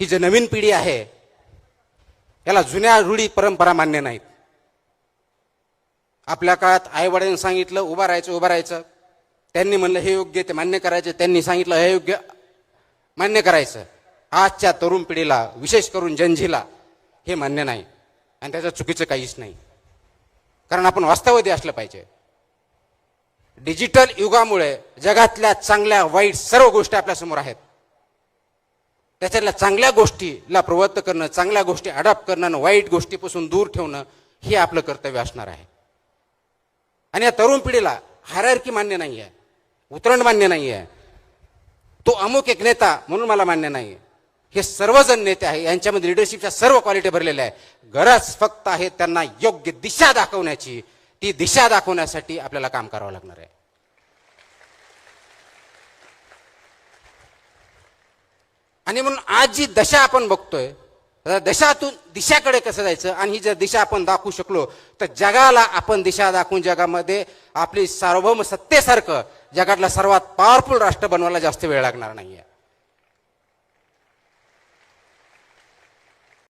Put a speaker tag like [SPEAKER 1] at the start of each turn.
[SPEAKER 1] ही जी नवीन पिढी आहे याला जुन्या रूढी परंपरा मान्य नाहीत. आपल्या काळात आई वडिलांनी सांगितलं उभं राहायचं, त्यांनी म्हणलं हे योग्य ते मान्य करायचं, त्यांनी सांगितलं हे योग्य मान्य करायचं. आजच्या तरुण पिढीला विशेष करून जनजीला हे मान्य नाही आणि त्याचं चुकीचं काहीच नाही. कारण आपण वास्तववादी असलं पाहिजे. डिजिटल युगामुळे जगातल्या चांगल्या वाईट सर्व गोष्टी आपल्यासमोर आहेत. त्याच्यातल्या चांगल्या गोष्टीला प्रवृत्त करणं, चांगल्या गोष्टी अडॉप्ट करणं आणि वाईट गोष्टीपासून दूर ठेवणं हे आपलं कर्तव्य असणार आहे. आणि या तरुण पिढीला हायरार्की मान्य नाही आहे, उतरण मान्य नाही आहे, तो अमुक एक नेता म्हणून मला मान्य नाही. हे सर्वजण नेते आहे, यांच्यामध्ये लिडरशिपच्या सर्व क्वालिटी भरलेल्या आहे. गरज फक्त आहे त्यांना योग्य दिशा दाखवण्याची. ती दिशा दाखवण्यासाठी आपल्याला काम करावं लागणार आहे. आणि म्हणून आज जी दशा आपण बघतोय, दशातून दिशाकडे कसं जायचं आणि ही जर दिशा आपण दाखवू शकलो तर जगाला आपण दिशा दाखवून जगामध्ये आपली सार्वभौम सत्तेसारखं जगातला सर्वात पॉवरफुल राष्ट्र बनवायला जास्त वेळ लागणार नाहीये.